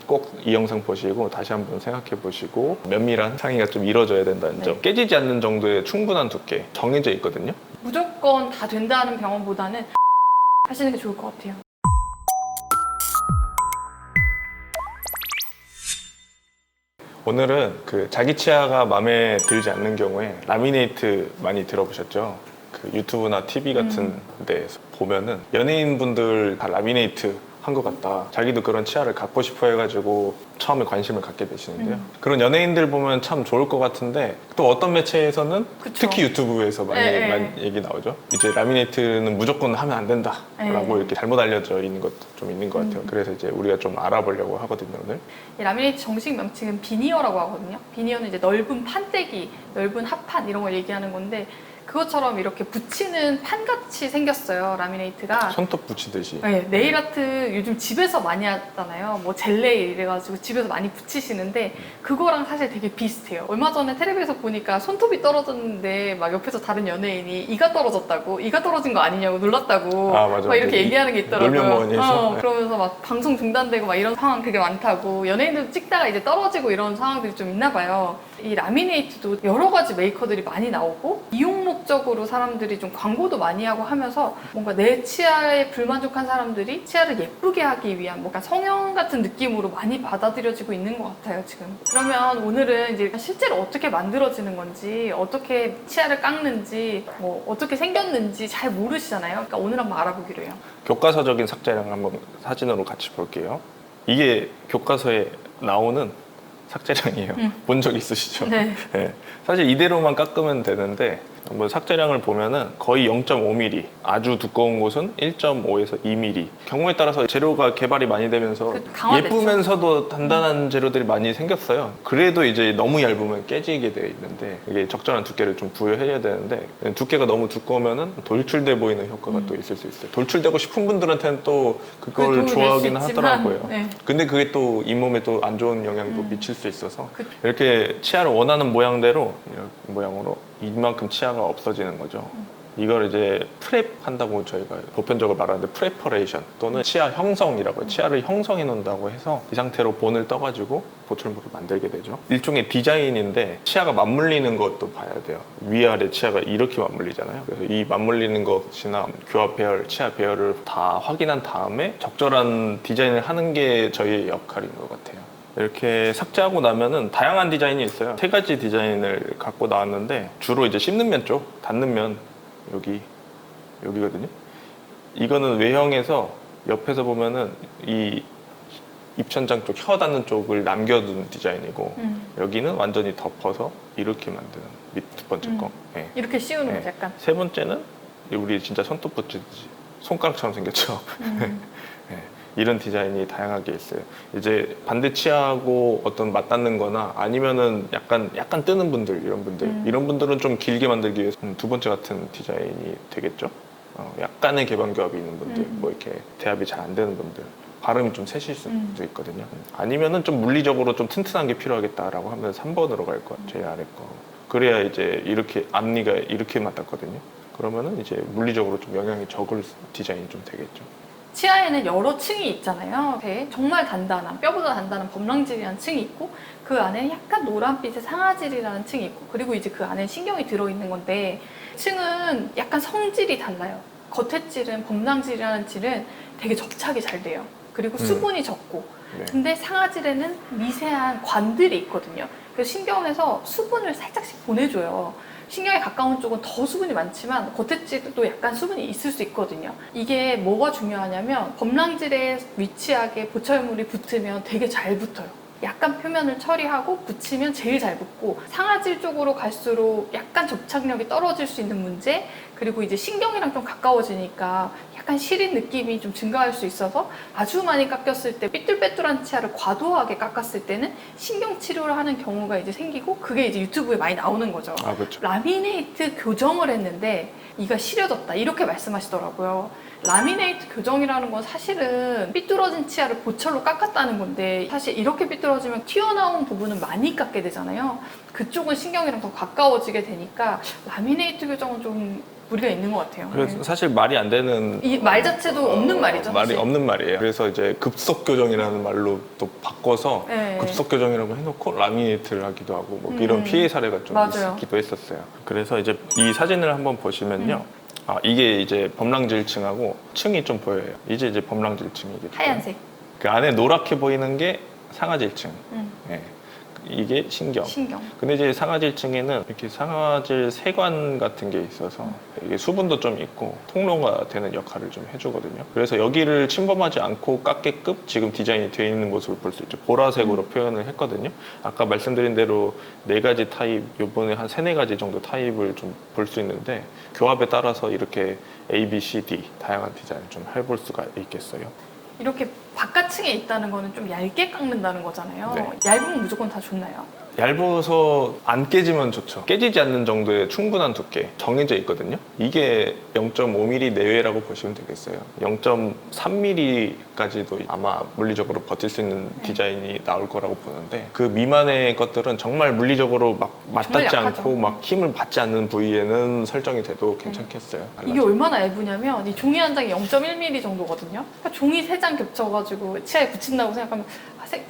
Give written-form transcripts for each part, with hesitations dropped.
꼭 이 영상 보시고 다시 한번 생각해 보시고 면밀한 상의가 좀 이루어져야 된다는 점. 깨지지 않는 정도의 충분한 두께 정해져 있거든요. 무조건 다 된다는 병원보다는 하시는 게 좋을 것 같아요. 오늘은 그 자기 치아가 마음에 들지 않는 경우에 라미네이트 많이 들어보셨죠? 그 유튜브나 TV 같은 데에서 보면은 연예인분들 다 라미네이트 한 것 같다. 자기도 그런 치아를 갖고 싶어 해가지고 처음에 관심을 갖게 되시는데요. 그런 연예인들 보면 참 좋을 것 같은데 또 어떤 매체에서는 그쵸. 특히 유튜브에서 많이 얘기 나오죠. 이제 라미네이트는 무조건 하면 안 된다라고 이렇게 잘못 알려져 있는 것도 좀 있는 것 같아요. 그래서 이제 우리가 좀 알아보려고 하거든요, 오늘. 이 라미네이트 정식 명칭은 비니어라고 하거든요. 비니어는 이제 넓은 판때기, 넓은 합판 이런 걸 얘기하는 건데 그것처럼 이렇게 붙이는 판같이 생겼어요, 라미네이트가. 손톱 붙이듯이. 네, 네일 아트 요즘 집에서 많이 하잖아요. 뭐 젤네일 이래가지고 집에서 많이 붙이시는데 그거랑 사실 되게 비슷해요. 얼마 전에 텔레비에서 보니까 손톱이 떨어졌는데 막 옆에서 다른 연예인이 이가 떨어졌다고, 이가 떨어진 거 아니냐고 놀랐다고 아, 맞아. 막 이렇게 얘기하는 게 있더라고요. 놀면뭐니에서 그러면서 막 방송 중단되고 막 이런 상황 되게 많다고, 연예인들 찍다가 이제 떨어지고 이런 상황들이 좀 있나 봐요. 이 라미네이트도 여러 가지 메이커들이 많이 나오고 이용 목적으로 사람들이 좀 광고도 많이 하고 하면서 뭔가 내 치아에 불만족한 사람들이 치아를 예쁘게 하기 위한 뭔가 성형 같은 느낌으로 많이 받아들여지고 있는 것 같아요, 지금. 그러면 오늘은 이제 실제로 어떻게 만들어지는 건지, 어떻게 치아를 깎는지, 뭐 어떻게 생겼는지 잘 모르시잖아요. 그러니까 오늘 한번 알아보기로 해요. 교과서적인 삭제량 한번 사진으로 같이 볼게요. 이게 교과서에 나오는 삭제량이에요. 본 적 있으시죠? 네. 네. 사실 이대로만 깎으면 되는데 한번 삭제량을 보면은 거의 0.5mm, 아주 두꺼운 곳은 1.5에서 2mm. 경우에 따라서 재료가 개발이 많이 되면서 강화됐죠. 예쁘면서도 단단한 재료들이 많이 생겼어요. 그래도 이제 너무 얇으면 깨지게 되어 있는데 이게 적절한 두께를 좀 부여해야 되는데 두께가 너무 두꺼우면은 돌출돼 보이는 효과가 또 있을 수 있어요. 돌출되고 싶은 분들한테는 또 그걸 좋아하긴 하더라고요. 네. 근데 그게 또 잇몸에 또 안 좋은 영향도 미칠 수 있어서 이렇게 치아를 원하는 모양대로 이런 모양으로 이만큼 치아가 없어지는 거죠. 이걸 이제 프랩 한다고 저희가 보편적으로 말하는데 프레퍼레이션 또는 치아 형성이라고 해요. 치아를 형성해 놓는다고 해서 이 상태로 본을 떠가지고 보철물을 만들게 되죠. 일종의 디자인인데 치아가 맞물리는 것도 봐야 돼요. 위아래 치아가 이렇게 맞물리잖아요. 그래서 이 맞물리는 것이나 교합 배열, 치아 배열을 다 확인한 다음에 적절한 디자인을 하는 게 저희의 역할인 것 같아요. 이렇게 삭제하고 나면은 다양한 디자인이 있어요. 3가지 디자인을 갖고 나왔는데 주로 이제 씹는 면 쪽, 닿는 면 여기거든요. 이거는 외형에서 옆에서 보면은 이 입천장 쪽, 혀 닿는 쪽을 남겨둔 디자인이고 여기는 완전히 덮어서 이렇게 만드는 밑 두 번째 거. 네. 이렇게 씌우는 네. 거죠, 약간. 세 번째는 우리 진짜 손톱 붙이듯이 손가락처럼 생겼죠. 네. 이런 디자인이 다양하게 있어요. 이제 반대 치아하고 어떤 맞닿는 거나 아니면은 약간 뜨는 분들, 이런 분들은 좀 길게 만들기 위해서 두 번째 같은 디자인이 되겠죠. 약간의 개방교합이 있는 분들, 뭐 이렇게 대합이 잘 안 되는 분들, 발음이 좀 세실 수도 있거든요. 아니면은 좀 물리적으로 좀 튼튼한 게 필요하겠다라고 하면 3번으로 갈 거예요. 제일 아래 거. 그래야 이제 이렇게 앞니가 이렇게 맞닿거든요. 그러면은 이제 물리적으로 좀 영향이 적을 디자인이 좀 되겠죠. 치아에는 여러 층이 있잖아요. 정말 단단한, 뼈보다 단단한 범랑질이라는 층이 있고 그 안에 약간 노란빛의 상아질이라는 층이 있고 그리고 이제 그 안에 신경이 들어있는 건데 층은 약간 성질이 달라요. 겉에 질은, 범랑질이라는 질은 되게 접착이 잘 돼요. 그리고 수분이 적고 네. 근데 상아질에는 미세한 관들이 있거든요. 그래서 신경에서 수분을 살짝씩 보내줘요. 신경에 가까운 쪽은 더 수분이 많지만 겉에 질도 약간 수분이 있을 수 있거든요. 이게 뭐가 중요하냐면 범랑질에 위치하게 보철물이 붙으면 되게 잘 붙어요. 약간 표면을 처리하고 붙이면 제일 잘 붙고 상아질 쪽으로 갈수록 약간 접착력이 떨어질 수 있는 문제, 그리고 이제 신경이랑 좀 가까워지니까 약간 시린 느낌이 좀 증가할 수 있어서 아주 많이 깎였을 때 삐뚤빼뚤한 치아를 과도하게 깎았을 때는 신경 치료를 하는 경우가 이제 생기고 그게 이제 유튜브에 많이 나오는 거죠. 아, 그렇죠. 라미네이트 교정을 했는데 이가 시려졌다 이렇게 말씀하시더라고요. 라미네이트 교정이라는 건 사실은 삐뚤어진 치아를 보철로 깎았다는 건데 사실 이렇게 삐뚤어지면 튀어나온 부분은 많이 깎게 되잖아요. 그쪽은 신경이랑 더 가까워지게 되니까 라미네이트 교정은 좀 무리가 있는 것 같아요. 그래서 사실 말이 안 되는 이 말 자체도 없는 말이죠. 말이 사실. 없는 말이에요. 그래서 이제 급속 교정이라는 말로 또 바꿔서 네. 급속 교정이라고 해놓고 라미네이트를 하기도 하고 뭐 이런 피해 사례가 좀 맞아요. 있기도 했었어요. 그래서 이제 이 사진을 한번 보시면요. 이게 이제 범랑질층하고 층이 좀 보여요. 이제 범랑질층이겠죠. 하얀색. 그 안에 노랗게 보이는 게 상아질층. 음. 예. 이게 신경. 신경. 근데 이제 상아질층에는 이렇게 상아질 세관 같은 게 있어서 이게 수분도 좀 있고 통로가 되는 역할을 좀 해주거든요. 그래서 여기를 침범하지 않고 깎게끔 지금 디자인이 되어 있는 모습을 볼 수 있죠. 보라색으로 표현을 했거든요. 아까 말씀드린 대로 4가지 타입, 이번에 한 3-4가지 정도 타입을 좀 볼 수 있는데 교합에 따라서 이렇게 A, B, C, D 다양한 디자인을 좀 해볼 수가 있겠어요. 이렇게 바깥층에 있다는 거는 좀 얇게 깎는다는 거잖아요. 네. 얇으면 무조건 다 좋나요? 얇아서 안 깨지면 좋죠. 깨지지 않는 정도의 충분한 두께 정해져 있거든요. 이게 0.5mm 내외라고 보시면 되겠어요. 0.3mm까지도 아마 물리적으로 버틸 수 있는 디자인이 나올 거라고 보는데 그 미만의 것들은 정말 물리적으로 막 맞닿지 약하죠. 않고 막 힘을 받지 않는 부위에는 설정이 돼도 괜찮겠어요. 이게 얼마나 얇으냐면 이 종이 한 장이 0.1mm 정도거든요. 그러니까 종이 3장 겹쳐가지고 치아에 붙인다고 생각하면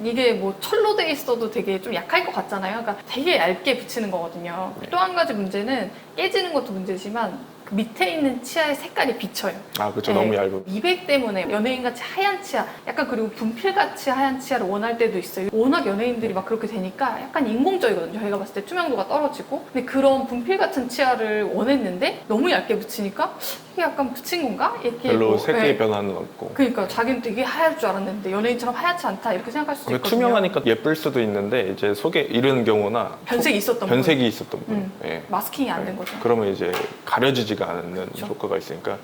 이게 뭐 철로 돼 있어도 되게 좀 약할 것 같잖아요. 그러니까 되게 얇게 붙이는 거거든요. 네. 또 한 가지 문제는 깨지는 것도 문제지만 그 밑에 있는 치아의 색깔이 비쳐요. 그렇죠. 네. 너무 얇은. 미백 때문에 연예인같이 하얀 치아, 약간 그리고 분필같이 하얀 치아를 원할 때도 있어요. 워낙 연예인들이 막 그렇게 되니까 약간 인공적이거든요. 저희가 봤을 때 투명도가 떨어지고. 근데 그런 분필 같은 치아를 원했는데 너무 얇게 붙이니까 이게 약간 붙인 건가? 이렇게 별로 뭐, 색의 네. 변화는 없고. 그러니까 자기는 되게 하얄 줄 알았는데 연예인처럼 하얗지 않다 이렇게 생각할 수도 있거든요. 투명하니까 예쁠 수도 있는데 이제 속에 이런 경우나 변색이 있었던 변색이 있었던 분. 예. 마스킹이 안 된 거죠. 그러면 이제 가려지지가 않는 그렇죠. 효과가 있으니까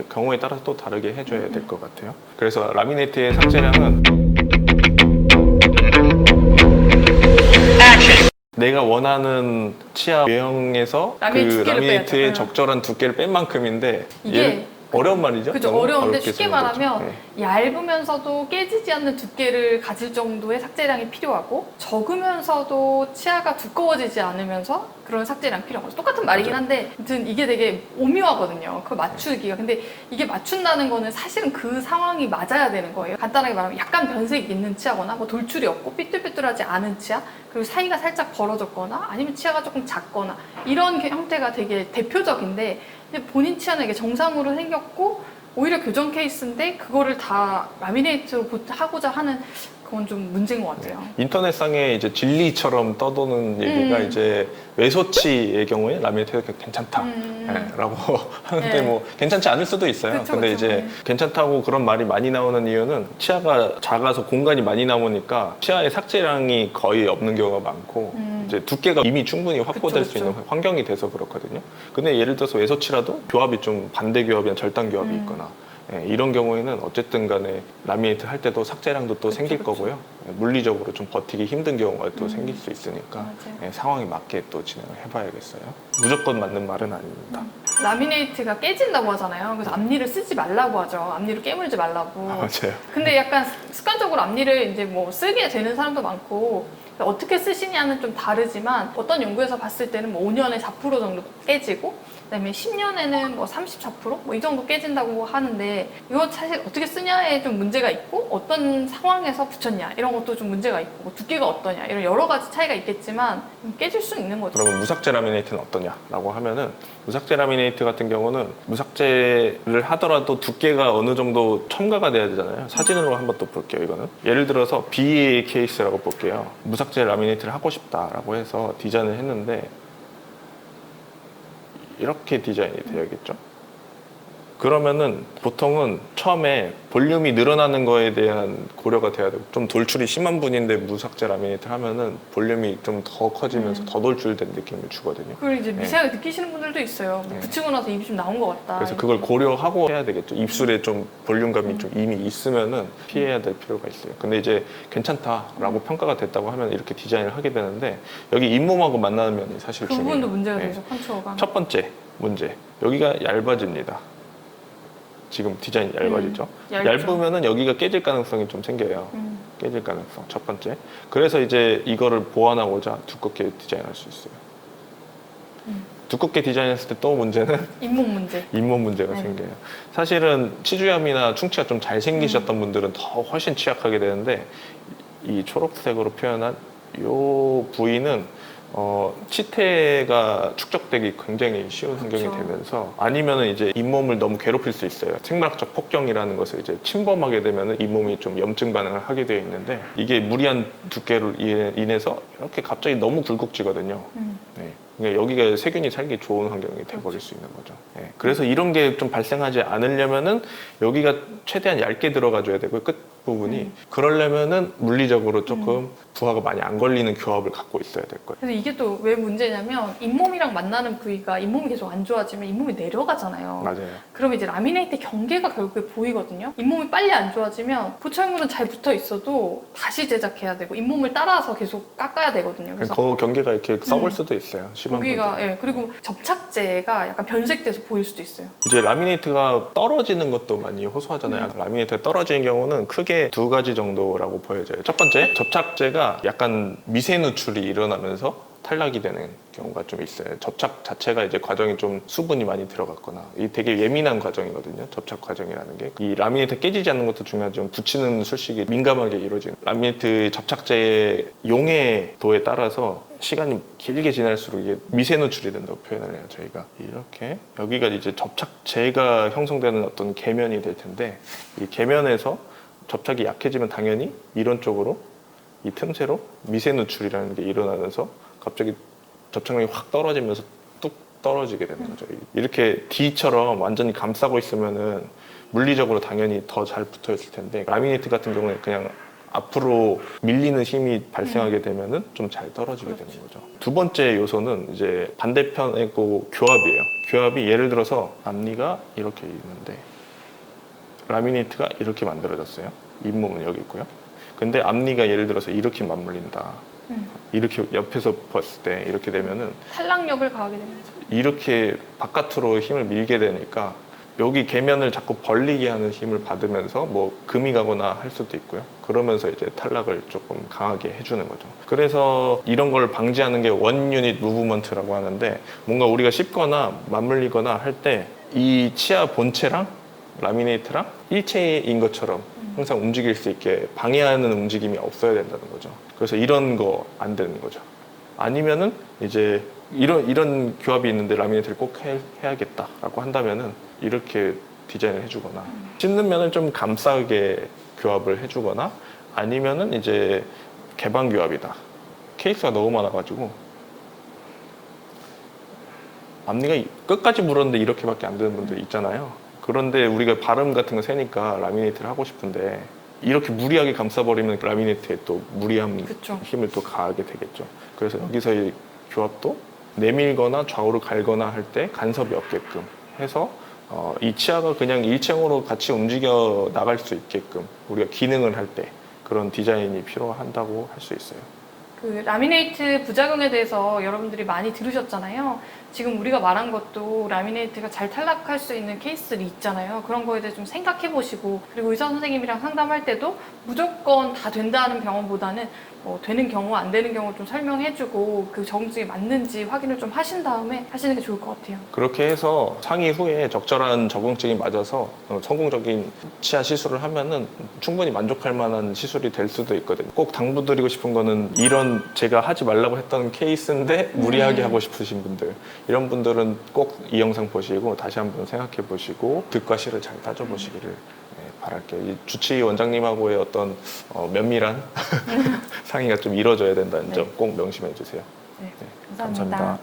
경우에 따라서 또 다르게 해줘야 될 것 같아요. 그래서 라미네이트의 삭제량은 내가 원하는 치아 외형에서 그 라미네이트 두께를 라미네이트의 빼야죠. 적절한 두께를 뺀 만큼인데 이게 어려운 말이죠? 그죠. 너무 어려운데 어렵게 쉽게 쓰는 거죠. 말하면 네. 얇으면서도 깨지지 않는 두께를 가질 정도의 삭제량이 필요하고 적으면서도 치아가 두꺼워지지 않으면서 그런 삭제량이 필요한 거죠. 똑같은 말이긴 한데 아무튼 이게 되게 오묘하거든요. 그 맞추기가. 근데 이게 맞춘다는 거는 사실은 그 상황이 맞아야 되는 거예요. 간단하게 말하면 약간 변색이 있는 치아거나 뭐 돌출이 없고 삐뚤삐뚤하지 않은 치아 그리고 사이가 살짝 벌어졌거나 아니면 치아가 조금 작거나 이런 형태가 되게 대표적인데 근데 본인 치아는 이게 정상으로 생겼고 오히려 교정 케이스인데 그거를 다 라미네이트로 하고자 하는 그건 좀 문제인 것 같아요. 인터넷상에 이제 진리처럼 떠도는 얘기가 이제 외소치의 경우에 라미네이트가 괜찮다라고 하는데 네. 뭐 괜찮지 않을 수도 있어요. 그쵸, 근데 그쵸. 이제 네. 괜찮다고 그런 말이 많이 나오는 이유는 치아가 작아서 공간이 많이 남으니까 치아의 삭제량이 거의 없는 경우가 많고 이제 두께가 이미 충분히 확보될 그쵸, 수 있는 그쵸. 환경이 돼서 그렇거든요. 근데 예를 들어서 외소치라도 교합이 좀 반대 교합이나 절단 교합이 있거나 예, 이런 경우에는 어쨌든 간에 라미네이트 할 때도 삭제량도 또 생길 그쵸. 거고요. 예, 물리적으로 좀 버티기 힘든 경우가 또 생길 수 있으니까 맞아요. 예, 상황에 맞게 또 진행을 해봐야겠어요. 무조건 맞는 말은 아닙니다. 라미네이트가 깨진다고 하잖아요. 그래서 앞니를 쓰지 말라고 하죠. 앞니를 깨물지 말라고. 맞아요. 근데 약간 습관적으로 앞니를 이제 뭐 쓰게 되는 사람도 많고 어떻게 쓰시냐는 좀 다르지만 어떤 연구에서 봤을 때는 뭐 5년에 4% 정도 깨지고 그다음에 10년에는 뭐 34%? 뭐 이 정도 깨진다고 하는데 이거 사실 어떻게 쓰냐에 좀 문제가 있고 어떤 상황에서 붙였냐 이런 것도 좀 문제가 있고 뭐 두께가 어떠냐 이런 여러 가지 차이가 있겠지만 깨질 수는 있는 거죠. 그러면 무삭제 라미네이트는 어떠냐라고 하면은 무삭제 라미네이트 같은 경우는 무삭제를 하더라도 두께가 어느 정도 첨가가 돼야 되잖아요. 사진으로 한번 또 볼게요. 이거는 예를 들어서 BA 케이스라고 볼게요. 무삭제 라미네이트를 하고 싶다라고 해서 디자인을 했는데 이렇게 디자인이 되어야겠죠. 그러면은 보통은 처음에 볼륨이 늘어나는 거에 대한 고려가 돼야 되고 좀 돌출이 심한 분인데 무삭제 라미네이트 하면은 볼륨이 좀 더 커지면서 더 돌출된 느낌을 주거든요. 그걸 이제 미세하게 느끼시는 분들도 있어요. 뭐 붙이고 나서 입이 좀 나온 것 같다. 그래서 그걸 고려하고 해야 되겠죠. 입술에 좀 볼륨감이 좀 이미 있으면은 피해야 될 필요가 있어요. 근데 이제 괜찮다라고 평가가 됐다고 하면 이렇게 디자인을 하게 되는데 여기 잇몸하고 만나는 면이 사실 그 중요해요. 부분도 문제가 네. 되죠. 컨트롤가. 첫 번째 문제. 여기가 얇아집니다. 지금 디자인이 얇아지죠. 얇죠. 얇으면은 여기가 깨질 가능성이 좀 생겨요. 깨질 가능성 첫 번째. 그래서 이제 이거를 보완하고자 두껍게 디자인할 수 있어요. 두껍게 디자인했을 때 또 문제는 잇몸 문제. 잇몸 문제가 네. 생겨요. 사실은 치주염이나 충치가 좀 잘 생기셨던 분들은 더 훨씬 취약하게 되는데 이 초록색으로 표현한 이 부위는 치태가 축적되기 굉장히 쉬운 환경이 그렇죠. 되면서 아니면은 이제 잇몸을 너무 괴롭힐 수 있어요. 생물학적 폭경이라는 것을 이제 침범하게 되면은 잇몸이 좀 염증 반응을 하게 되어 있는데 이게 무리한 두께로 인해서 이렇게 갑자기 너무 굴곡지거든요. 네. 그러니까 여기가 세균이 살기 좋은 환경이 돼버릴 수 있는 거죠. 네. 그래서 이런 게 좀 발생하지 않으려면은 여기가 최대한 얇게 들어가줘야 되고 끝 부분이 그러려면은 물리적으로 조금 부하가 많이 안 걸리는 교합을 갖고 있어야 될 거예요. 그래서 이게 또 왜 문제냐면 잇몸이랑 만나는 부위가 잇몸이 계속 안 좋아지면 잇몸이 내려가잖아요. 맞아요. 그러면 이제 라미네이트 경계가 결국에 보이거든요. 잇몸이 빨리 안 좋아지면 보철물은 잘 붙어 있어도 다시 제작해야 되고 잇몸을 따라서 계속 깎아야 되거든요. 그래서 그 경계가 이렇게 썩을 수도 있어요. 심한 거기가 분들은. 예, 그리고 접착제가 약간 변색돼서 보일 수도 있어요. 이제 라미네이트가 떨어지는 것도 많이 호소하잖아요. 라미네이트가 떨어지는 경우는 크게 두 가지 정도라고 보여져요. 첫 번째, 접착제가 약간 미세 누출이 일어나면서 탈락이 되는 경우가 좀 있어요. 접착 자체가 이제 과정이 좀 수분이 많이 들어갔거나 이 되게 예민한 과정이거든요. 접착 과정이라는 게. 이 라미네이트 깨지지 않는 것도 중요하지만 붙이는 술식이 민감하게 이루어지는 라미네이트 접착제의 용해도에 따라서 시간이 길게 지날수록 이게 미세 누출이 된다고 표현을 해요. 저희가 이렇게 여기가 이제 접착제가 형성되는 어떤 계면이 될 텐데 이 계면에서 접착이 약해지면 당연히 이런 쪽으로 이 틈새로 미세 누출이라는 게 일어나면서 갑자기 접착력이 확 떨어지면서 뚝 떨어지게 되는 거죠. 이렇게 D처럼 완전히 감싸고 있으면은 물리적으로 당연히 더 잘 붙어 있을 텐데 라미네이트 같은 경우는 그냥 앞으로 밀리는 힘이 발생하게 되면은 좀 잘 떨어지게 되는 거죠. 두 번째 요소는 이제 반대편의 그 교합이에요. 교합이 예를 들어서 앞니가 이렇게 있는데 라미네이트가 이렇게 만들어졌어요. 잇몸은 여기 있고요. 근데 앞니가 예를 들어서 이렇게 맞물린다. 이렇게 옆에서 봤을 때 이렇게 되면은 탈락력을 가하게 됩니다. 이렇게 바깥으로 힘을 밀게 되니까 여기 계면을 자꾸 벌리게 하는 힘을 받으면서 뭐 금이 가거나 할 수도 있고요. 그러면서 이제 탈락을 조금 강하게 해주는 거죠. 그래서 이런 걸 방지하는 게 원 유닛 무브먼트라고 하는데 뭔가 우리가 씹거나 맞물리거나 할 때 이 치아 본체랑 라미네이트랑 일체인 것처럼 항상 움직일 수 있게 방해하는 움직임이 없어야 된다는 거죠. 그래서 이런 거 안 되는 거죠. 아니면은 이제 이런 교합이 있는데 라미네이트를 꼭 해야겠다라고 한다면은 이렇게 디자인을 해주거나 씹는 면을 좀 감싸게 교합을 해주거나 아니면은 이제 개방 교합이다. 케이스가 너무 많아가지고 앞니가 끝까지 물었는데 이렇게밖에 안 되는 분들 있잖아요. 그런데 우리가 발음 같은 거 세니까 라미네이트를 하고 싶은데 이렇게 무리하게 감싸버리면 라미네이트에 또 무리한 그쵸. 힘을 또 가하게 되겠죠. 그래서 여기서의 교합도 내밀거나 좌우로 갈거나 할 때 간섭이 없게끔 해서 이 치아가 그냥 일체형으로 같이 움직여 나갈 수 있게끔 우리가 기능을 할 때 그런 디자인이 필요한다고 할 수 있어요. 그 라미네이트 부작용에 대해서 여러분들이 많이 들으셨잖아요. 지금 우리가 말한 것도 라미네이트가 잘 탈락할 수 있는 케이스들이 있잖아요. 그런 거에 대해 좀 생각해 보시고 그리고 의사 선생님이랑 상담할 때도 무조건 다 된다는 병원보다는 뭐 되는 경우 안 되는 경우 좀 설명해주고 그 적응증이 맞는지 확인을 좀 하신 다음에 하시는 게 좋을 것 같아요. 그렇게 해서 상의 후에 적절한 적응증이 맞아서 성공적인 치아 시술을 하면은 충분히 만족할 만한 시술이 될 수도 있거든요. 꼭 당부드리고 싶은 거는 이런 제가 하지 말라고 했던 케이스인데 무리하게 하고 싶으신 분들 이런 분들은 꼭 이 영상 보시고 다시 한번 생각해 보시고 득과 실을 잘 따져 보시기를 바랄게요. 이 주치의 원장님하고의 어떤 면밀한 상의가 좀 이루어져야 된다는 점 꼭 명심해 주세요. 네, 네, 감사합니다. 감사합니다.